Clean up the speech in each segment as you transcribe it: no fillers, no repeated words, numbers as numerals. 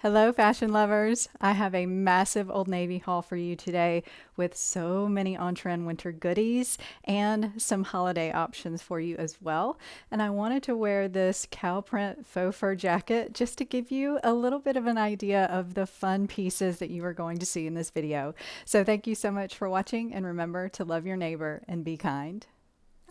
Hello, fashion lovers. I have a massive Old Navy haul for you today with so many on-trend winter goodies and some holiday options for you as well. And I wanted to wear this cow print faux fur jacket just to give you a little bit of an idea of the fun pieces that you are going to see in this video. So thank you so much for watching, and remember to love your neighbor and be kind.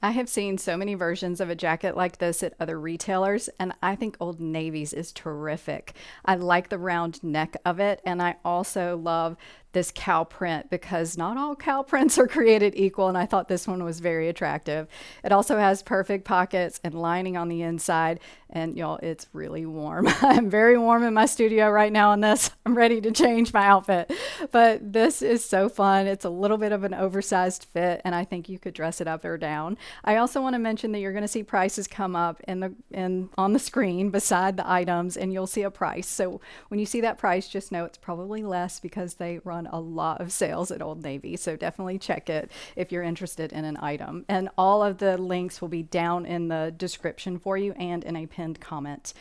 I have seen so many versions of a jacket like this at other retailers, and I think Old Navy's is terrific. I like the round neck of it, and I also love this cow print because not all cow prints are created equal, and I thought this one was very attractive. It also has perfect pockets and lining on the inside, and y'all, it's really warm. I'm very warm in my studio right now in this. I'm ready to change my outfit, but this is so fun. It's a little bit of an oversized fit, and I think you could dress it up or down. I also want to mention that you're going to see prices come up on the screen beside the items, and you'll see a price. So when you see that price, just know it's probably less because they run a lot of sales at Old Navy. So definitely check it if you're interested in an item. And all of the links will be down in the description for you and in a pinned comment.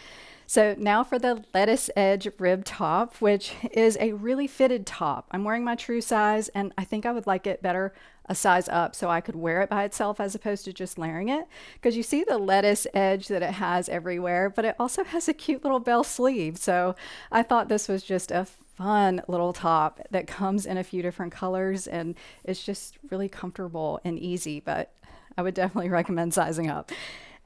So now for the lettuce edge rib top, which is a really fitted top. I'm wearing my true size, and I think I would like it better a size up so I could wear it by itself as opposed to just layering it, because you see the lettuce edge that it has everywhere, but it also has a cute little bell sleeve. So I thought this was just a fun little top that comes in a few different colors, and it's just really comfortable and easy, but I would definitely recommend sizing up.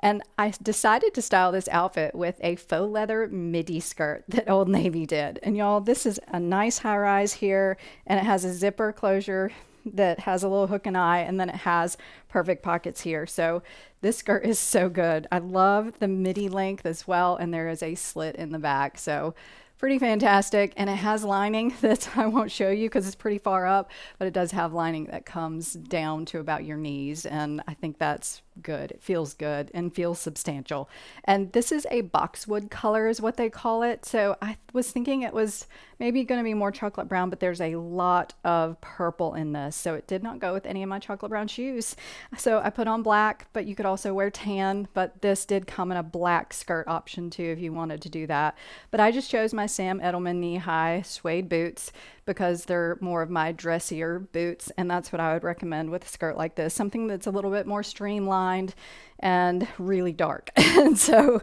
And I decided to style this outfit with a faux leather midi skirt that Old Navy did. And y'all, this is a nice high rise here, and it has a zipper closure that has a little hook and eye, and then it has perfect pockets here. So this skirt is so good. I love the midi length as well, and there is a slit in the back. So pretty fantastic, and it has lining that I won't show you because it's pretty far up, but it does have lining that comes down to about your knees, and I think that's good. It feels good and feels substantial. And this is a boxwood color is what they call it. So I was thinking it was maybe going to be more chocolate brown, but there's a lot of purple in this, so it did not go with any of my chocolate brown shoes. So I put on black, but you could also wear tan, but this did come in a black skirt option too if you wanted to do that. But I just chose my Sam Edelman knee-high suede boots because they're more of my dressier boots, and that's what I would recommend with a skirt like this, something that's a little bit more streamlined and really dark. And so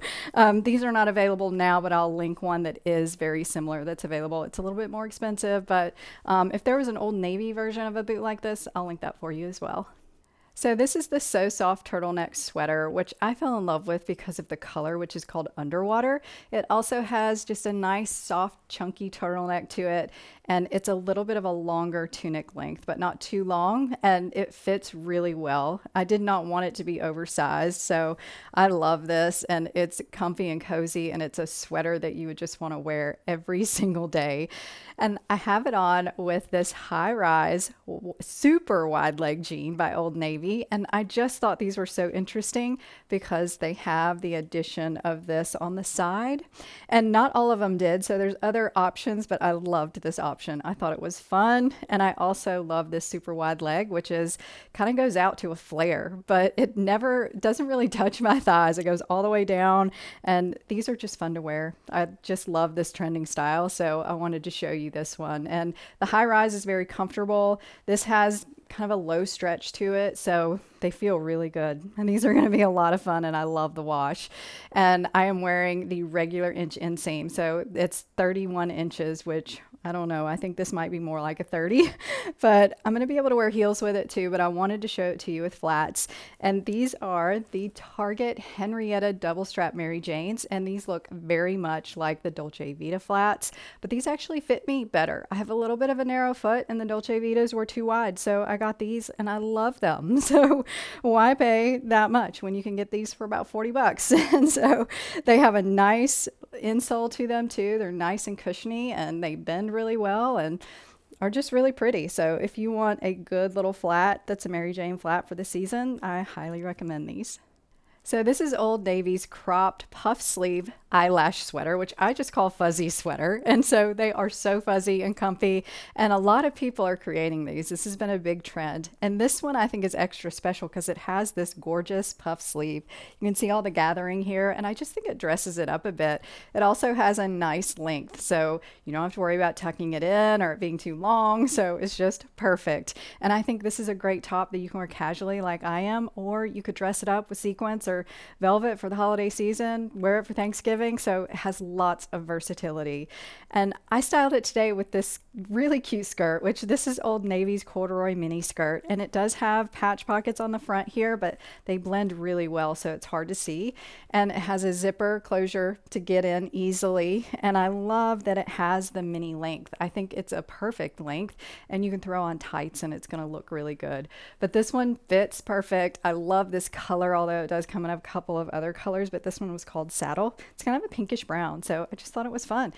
these are not available now, but I'll link one that is very similar that's available. It's a little bit more expensive, but if there was an Old Navy version of a boot like this, I'll link that for you as well. So this is the So Soft turtleneck sweater, which I fell in love with because of the color, which is called Underwater. It also has just a nice, soft, chunky turtleneck to it, and it's a little bit of a longer tunic length, but not too long, and it fits really well. I did not want it to be oversized, so I love this, and it's comfy and cozy, and it's a sweater that you would just want to wear every single day. And I have it on with this high-rise, super wide leg jean by Old Navy, and I just thought these were so interesting because they have the addition of this on the side, and not all of them did, so there's other options, but I loved this option. I thought it was fun, and I also love this super wide leg, which is kind of goes out to a flare, but it never doesn't really touch my thighs. It goes all the way down, and these are just fun to wear. I just love this trending style, so I wanted to show you this one. And the high rise is very comfortable. This has kind of a low stretch to it, so they feel really good, and these are going to be a lot of fun, and I love the wash. And I am wearing the regular inch inseam, so it's 31 inches, which I don't know, I think this might be more like a 30, but I'm going to be able to wear heels with it too, but I wanted to show it to you with flats. And these are the Target Henrietta double strap Mary Janes, and these look very much like the Dolce Vita flats, but these actually fit me better. I have a little bit of a narrow foot, and the Dolce Vitas were too wide, so I got these and I love them. So why pay that much when you can get these for about 40 bucks? And so they have a nice insole to them too. They're nice and cushiony, and they bend really well and are just really pretty. So if you want a good little flat that's a Mary Jane flat for the season, I highly recommend these. So this is Old Navy's cropped puff sleeve eyelash sweater, which I just call fuzzy sweater. And so they are so fuzzy and comfy. And a lot of people are creating these. This has been a big trend. And this one I think is extra special because it has this gorgeous puff sleeve. You can see all the gathering here. And I just think it dresses it up a bit. It also has a nice length. So you don't have to worry about tucking it in or it being too long. So it's just perfect. And I think this is a great top that you can wear casually like I am, or you could dress it up with sequins or velvet for the holiday season, wear it for Thanksgiving. So it has lots of versatility. And I styled it today with this really cute skirt, which this is Old Navy's corduroy mini skirt. And it does have patch pockets on the front here, but they blend really well, so it's hard to see. And it has a zipper closure to get in easily. And I love that it has the mini length. I think it's a perfect length, and you can throw on tights and it's going to look really good. But this one fits perfect. I love this color, although it does come in a couple of other colors, but this one was called Saddle. It's kind of a pinkish brown, so I just thought it was fun.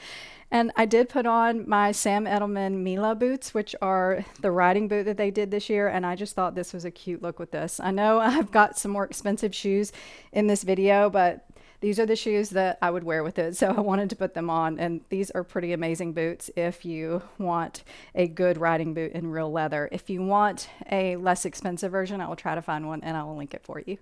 And I did put on my Sam Edelman Mila boots, which are the riding boot that they did this year, and I just thought this was a cute look with this. I know I've got some more expensive shoes in this video, but these are the shoes that I would wear with it, so I wanted to put them on. And these are pretty amazing boots if you want a good riding boot in real leather. If you want a less expensive version, I will try to find one and I will link it for you.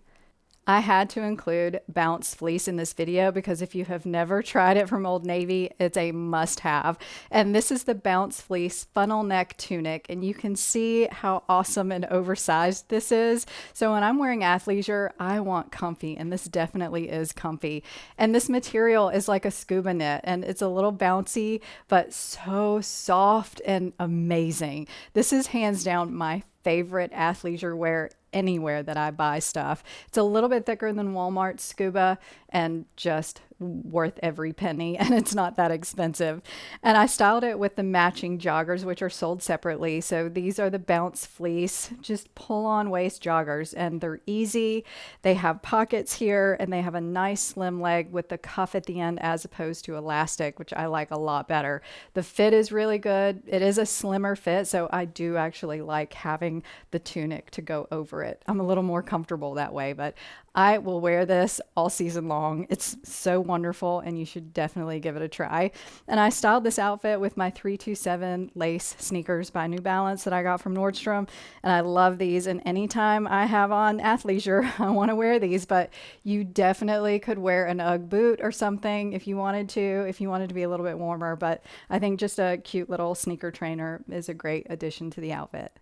I had to include Bounce Fleece in this video because if you have never tried it from Old Navy, it's a must-have. And this is the Bounce Fleece funnel neck tunic, and you can see how awesome and oversized this is. So when I'm wearing athleisure, I want comfy, and this definitely is comfy. And this material is like a scuba knit, and it's a little bouncy, but so soft and amazing. This is hands down my favorite athleisure wear anywhere that I buy stuff. It's a little bit thicker than Walmart Scuba and just worth every penny, and it's not that expensive. And I styled it with the matching joggers, which are sold separately. So these are the Bounce Fleece, just pull on waist joggers, and they're easy. They have pockets here, and they have a nice slim leg with the cuff at the end as opposed to elastic, which I like a lot better. The fit is really good. It is a slimmer fit, so I do actually like having the tunic to go over it. I'm a little more comfortable that way, but I will wear this all season long. It's so wonderful, and you should definitely give it a try. And I styled this outfit with my 327 lace sneakers by New Balance that I got from Nordstrom, and I love these. And anytime I have on athleisure, I want to wear these, but you definitely could wear an Ugg boot or something if you wanted to be a little bit warmer. But I think just a cute little sneaker trainer is a great addition to the outfit.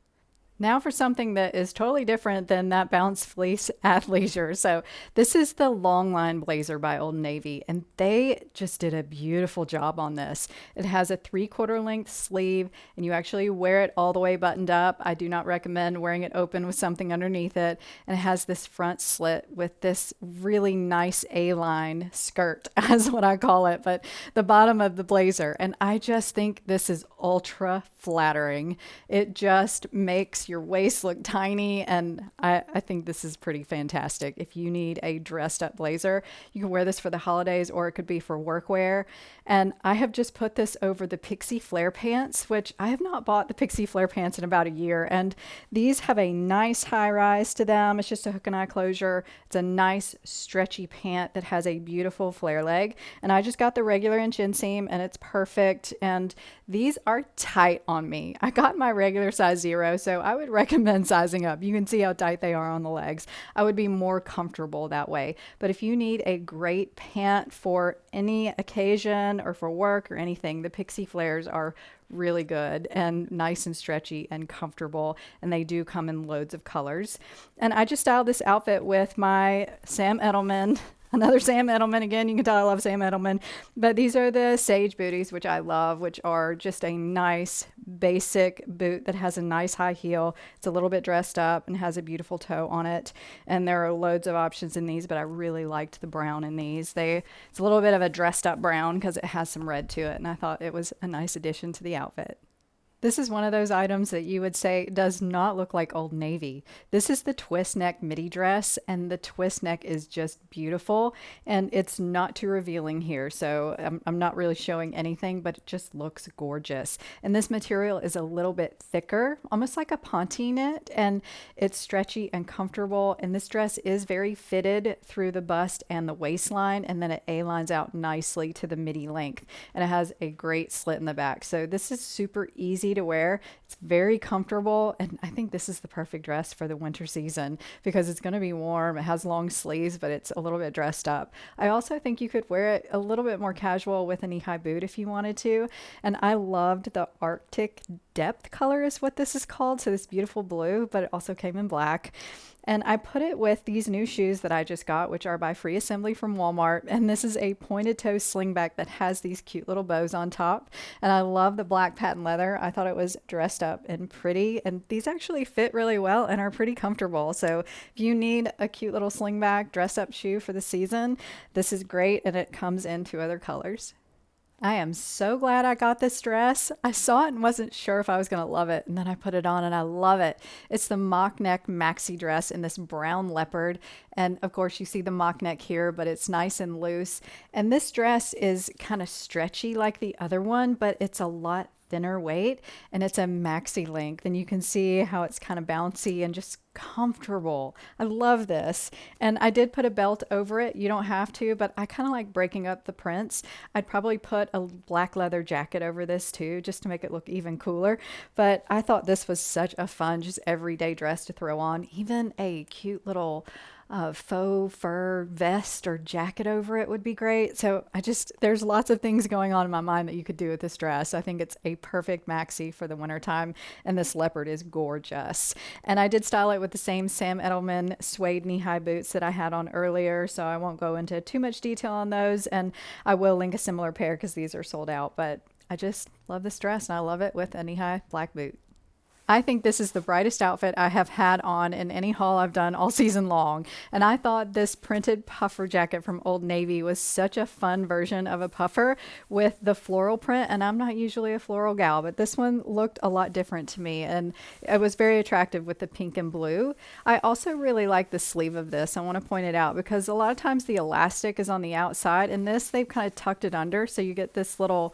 Now for something that is totally different than that Bounce Fleece athleisure. So this is the long line blazer by Old Navy, and they just did a beautiful job on this. It has a 3/4 length sleeve, and you actually wear it all the way buttoned up. I do not recommend wearing it open with something underneath it. And it has this front slit with this really nice A-line skirt, as what I call it, but the bottom of the blazer. And I just think this is ultra flattering. It just makes your waist look tiny, and I think this is pretty fantastic. If you need a dressed up blazer, you can wear this for the holidays, or it could be for workwear. And I have just put this over the Pixie Flare pants, which I have not bought the Pixie Flare pants in about a year, and these have a nice high rise to them. It's just a hook and eye closure. It's a nice stretchy pant that has a beautiful flare leg, and I just got the regular inch inseam, and it's perfect. And these are tight on me. I got my regular size 0, so I would recommend sizing up. You can see how tight they are on the legs. I would be more comfortable that way. But if you need a great pant for any occasion or for work or anything, the Pixie Flares are really good and nice and stretchy and comfortable, and they do come in loads of colors. And I just styled this outfit with my Sam Edelman, another Sam Edelman again. You can tell I love Sam Edelman, but these are the Sage booties, which I love, which are just a nice basic boot that has a nice high heel. It's a little bit dressed up and has a beautiful toe on it. And there are loads of options in these, but I really liked the brown in these. It's a little bit of a dressed up brown because it has some red to it, and I thought it was a nice addition to the outfit. This is one of those items that you would say does not look like Old Navy. This is the twist neck midi dress, and the twist neck is just beautiful, and it's not too revealing here, so I'm not really showing anything, but it just looks gorgeous. And this material is a little bit thicker, almost like a ponte knit, and it's stretchy and comfortable. And this dress is very fitted through the bust and the waistline, and then it A-lines out nicely to the midi length, and it has a great slit in the back. So this is super easy to wear. It's very comfortable, and I think this is the perfect dress for the winter season because it's going to be warm. It has long sleeves, but it's a little bit dressed up. I also think you could wear it a little bit more casual with a knee-high boot if you wanted to. And I loved the Arctic Depth color is what this is called. So this beautiful blue, but it also came in black. And I put it with these new shoes that I just got, which are by Free Assembly from Walmart. And this is a pointed toe slingback that has these cute little bows on top. And I love the black patent leather. I thought it was dressed up and pretty. And these actually fit really well and are pretty comfortable. So if you need a cute little slingback dress up shoe for the season, this is great. And it comes in 2 other colors. I am so glad I got this dress. I saw it and wasn't sure if I was going to love it, and then I put it on and I love it. It's the mock neck maxi dress in this brown leopard, and of course you see the mock neck here, but it's nice and loose. And this dress is kind of stretchy like the other one, but it's a lot thinner weight, and it's a maxi length, and you can see how it's kind of bouncy and just comfortable. I love this. And I did put a belt over it. You don't have to, but I kind of like breaking up the prints. I'd probably put a black leather jacket over this too, just to make it look even cooler. But I thought this was such a fun, just everyday dress to throw on. Even a cute little faux fur vest or jacket over it would be great. So there's lots of things going on in my mind that you could do with this dress. I think it's a perfect maxi for the wintertime, and this leopard is gorgeous. And I did style it with the same Sam Edelman suede knee-high boots that I had on earlier, so I won't go into too much detail on those, and I will link a similar pair because these are sold out. But I just love this dress, and I love it with a knee-high black boot. I think this is the brightest outfit I have had on in any haul I've done all season long. And I thought this printed puffer jacket from Old Navy was such a fun version of a puffer with the floral print. And I'm not usually a floral gal, but this one looked a lot different to me. And it was very attractive with the pink and blue. I also really like the sleeve of this. I want to point it out because a lot of times the elastic is on the outside, and this they've kind of tucked it under. So you get this little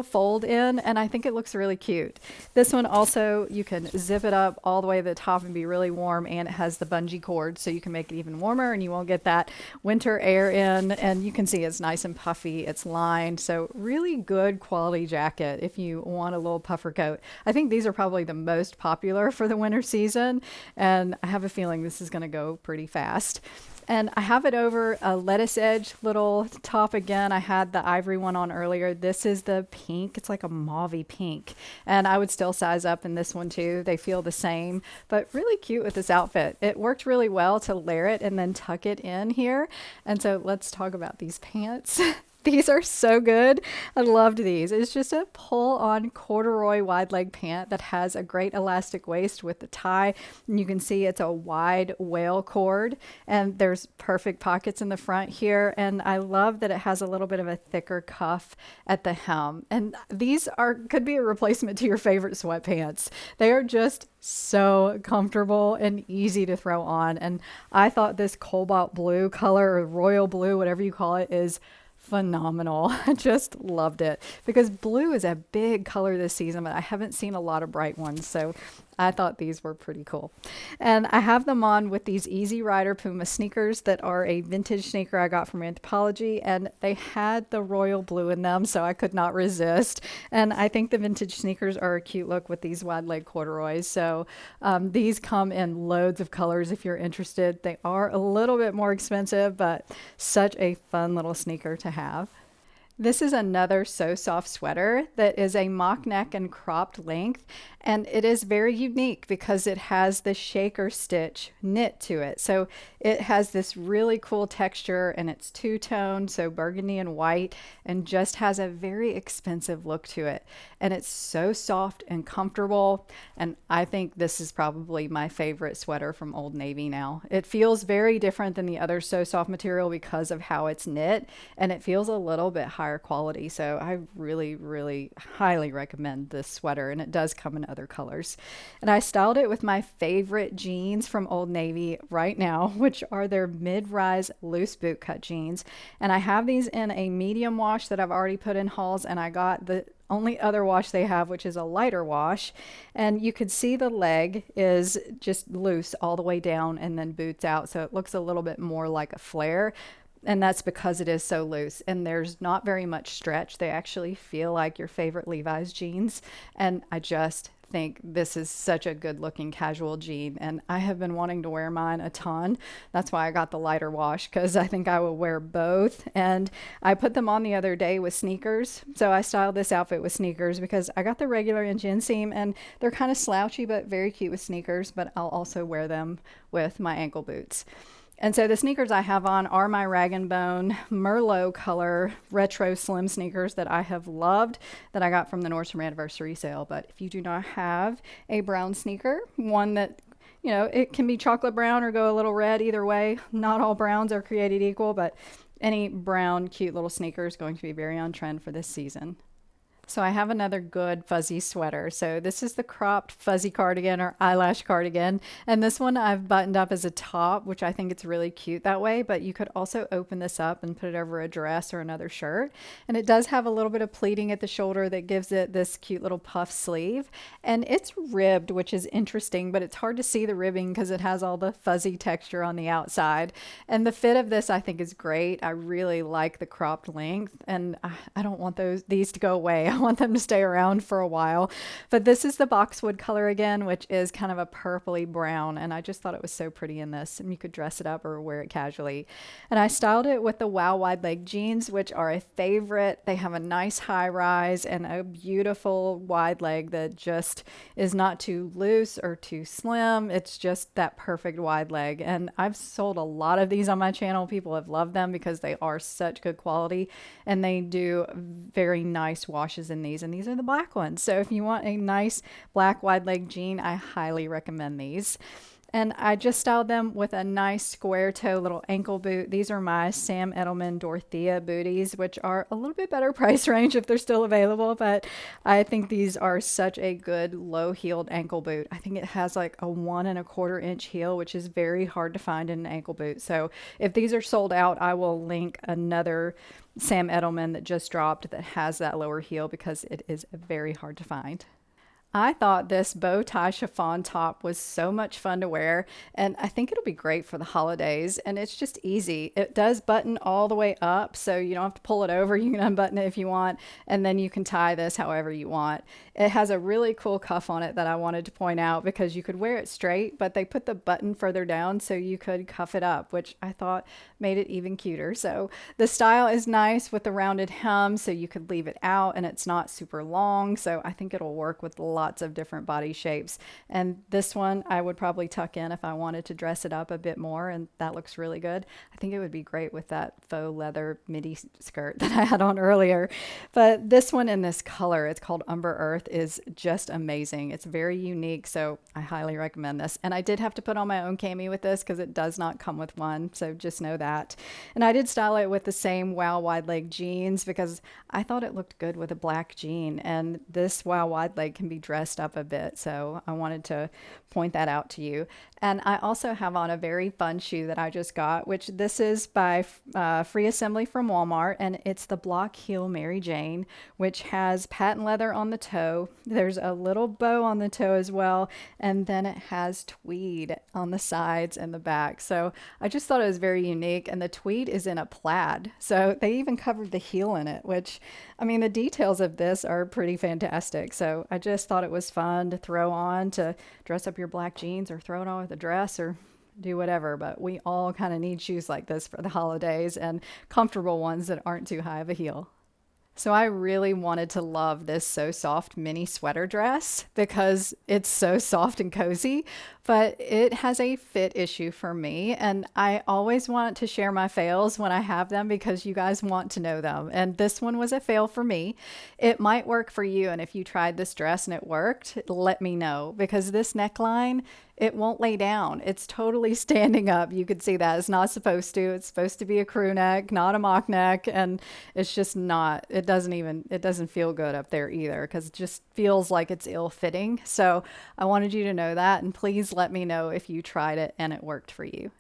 fold in, and I think it looks really cute. This one also, you can zip it up all the way to the top and be really warm, and it has the bungee cord so you can make it even warmer and you won't get that winter air in. And you can see it's nice and puffy, it's lined, so really good quality jacket if you want a little puffer coat. I think these are probably the most popular for the winter season, and I have a feeling this is going to go pretty fast. And I have it over a lettuce edge little top again. I had the ivory one on earlier. This is the pink. It's like a mauvey pink. And I would still size up in this one too. They feel the same, but really cute with this outfit. It worked really well to layer it and then tuck it in here. And so let's talk about these pants. These are so good. I loved these. It's just a pull-on corduroy wide leg pant that has a great elastic waist with the tie. And you can see it's a wide whale cord, and there's perfect pockets in the front here. And I love that it has a little bit of a thicker cuff at the hem. And these could be a replacement to your favorite sweatpants. They are just so comfortable and easy to throw on. And I thought this cobalt blue color, or royal blue, whatever you call it, is phenomenal. I just loved it because blue is a big color this season, but I haven't seen a lot of bright ones. So I thought these were pretty cool. And I have them on with these Easy Rider Puma sneakers that are a vintage sneaker I got from Anthropologie, and they had the royal blue in them, so I could not resist. And I think the vintage sneakers are a cute look with these wide leg corduroys. So these come in loads of colors if you're interested. They are a little bit more expensive, but such a fun little sneaker to have. This is another So Soft sweater that is a mock neck and cropped length, and it is very unique because it has the shaker stitch knit to it. So It has this really cool texture and it's two-tone, so burgundy and white, and just has a very expensive look to it. And it's so soft and comfortable. And I think this is probably my favorite sweater from Old Navy now. It feels very different than the other So Soft material because of how it's knit, and it feels a little bit higher quality. So I really, really highly recommend this sweater, and it does come in other colors. And I styled it with my favorite jeans from Old Navy right now, which are their mid-rise loose boot cut jeans. And I have these in a medium wash that I've already put in hauls, and I got the only other wash they have, which is a lighter wash. And you could see the leg is just loose all the way down and then boots out. So it looks a little bit more like a flare. And that's because it is so loose and there's not very much stretch. They actually feel like your favorite Levi's jeans. And I just think this is such a good looking casual jean, and I have been wanting to wear mine a ton. That's why I got the lighter wash, because I think I will wear both. And I put them on the other day with sneakers, so I styled this outfit with sneakers because I got the regular inch inseam and they're kind of slouchy but very cute with sneakers, but I'll also wear them with my ankle boots. And so the sneakers I have on are my Rag & Bone Merlot color retro slim sneakers that I have loved, that I got from the Nordstrom anniversary sale. But if you do not have a brown sneaker, one that, it can be chocolate brown or go a little red, either way. Not all browns are created equal, but any brown cute little sneaker is going to be very on trend for this season. So I have another good fuzzy sweater. So this is the cropped fuzzy cardigan or eyelash cardigan. And this one I've buttoned up as a top, which I think it's really cute that way. But you could also open this up and put it over a dress or another shirt. And it does have a little bit of pleating at the shoulder that gives it this cute little puff sleeve. And it's ribbed, which is interesting, but it's hard to see the ribbing because it has all the fuzzy texture on the outside. And the fit of this I think is great. I really like the cropped length, and I don't want these to go away. I want them to stay around for a while. But this is the boxwood color again, which is kind of a purpley brown. And I just thought it was so pretty in this. And you could dress it up or wear it casually. And I styled it with the Wow wide leg jeans, which are a favorite. They have a nice high rise and a beautiful wide leg that just is not too loose or too slim. It's just that perfect wide leg. And I've sold a lot of these on my channel. People have loved them because they are such good quality and they do very nice washes in these, and these are the black ones. So if you want a nice black wide leg jean, I highly recommend these. And I just styled them with a nice square toe little ankle boot. These are my Sam Edelman Dorothea booties, which are a little bit better price range if they're still available. But I think these are such a good low heeled ankle boot. I think it has like a 1¼ inch heel, which is very hard to find in an ankle boot. So if these are sold out, I will link another Sam Edelman that just dropped that has that lower heel because it is very hard to find. I thought this bow tie chiffon top was so much fun to wear, and I think it'll be great for the holidays, and it's just easy. It does button all the way up, so you don't have to pull it over. You can unbutton it if you want, and then you can tie this however you want. It has a really cool cuff on it that I wanted to point out because you could wear it straight, but they put the button further down so you could cuff it up, which I thought made it even cuter. So the style is nice with the rounded hem, so you could leave it out and it's not super long, so I think it'll work with lots of different body shapes. And this one I would probably tuck in if I wanted to dress it up a bit more, and that looks really good. I think it would be great with that faux leather midi skirt that I had on earlier. But this one in this color, it's called Umber Earth, is just amazing. It's very unique, so I highly recommend this. And I did have to put on my own cami with this because it does not come with one, so just know that. And I did style it with the same Wow wide leg jeans because I thought it looked good with a black jean, and this Wow wide leg can be dressed up a bit, so I wanted to point that out to you. And I also have on a very fun shoe that I just got, which this is by Free Assembly from Walmart, and it's the block heel Mary Jane, which has patent leather on the toe. There's a little bow on the toe as well, and then it has tweed on the sides and the back. So I just thought it was very unique, and the tweed is in a plaid, so they even covered the heel in it, which, I mean, the details of this are pretty fantastic. So I just thought it was fun to throw on to dress up your black jeans or throw it on with a dress or do whatever. But we all kind of need shoes like this for the holidays, and comfortable ones that aren't too high of a heel. So I really wanted to love this So Soft mini sweater dress because it's so soft and cozy, but it has a fit issue for me. And I always want to share my fails when I have them because you guys want to know them. And this one was a fail for me. It might work for you. And if you tried this dress and it worked, let me know because this neckline, it won't lay down. It's totally standing up. You could see that it's not supposed to. It's supposed to be a crew neck, not a mock neck. And it's just not, it doesn't feel good up there either because it just feels like it's ill fitting. So I wanted you to know that. And please let me know if you tried it and it worked for you.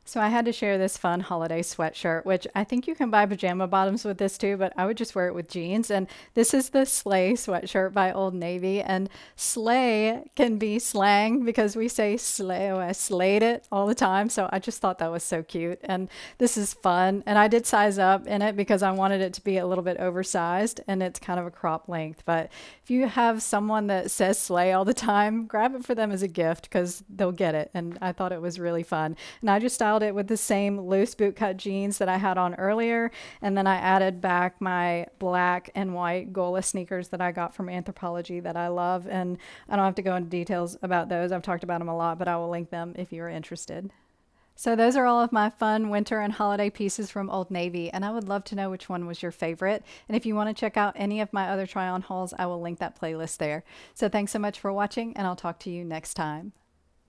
So I had to share this fun holiday sweatshirt, which I think you can buy pajama bottoms with this too, but I would just wear it with jeans. And this is the Slay sweatshirt by Old Navy. And slay can be slang because we say slay, oh, I slayed it all the time. So I just thought that was so cute. And this is fun. And I did size up in it because I wanted it to be a little bit oversized and it's kind of a crop length. But if you have someone that says slay all the time, grab it for them as a gift because they'll get it. And I thought it was really fun. And I just styled it with the same loose bootcut jeans that I had on earlier. And then I added back my black and white Gola sneakers that I got from Anthropologie that I love. And I don't have to go into details about those. I've talked about them a lot, but I will link them if you're interested. So those are all of my fun winter and holiday pieces from Old Navy, and I would love to know which one was your favorite. And if you want to check out any of my other try-on hauls, I will link that playlist there. So thanks so much for watching, and I'll talk to you next time.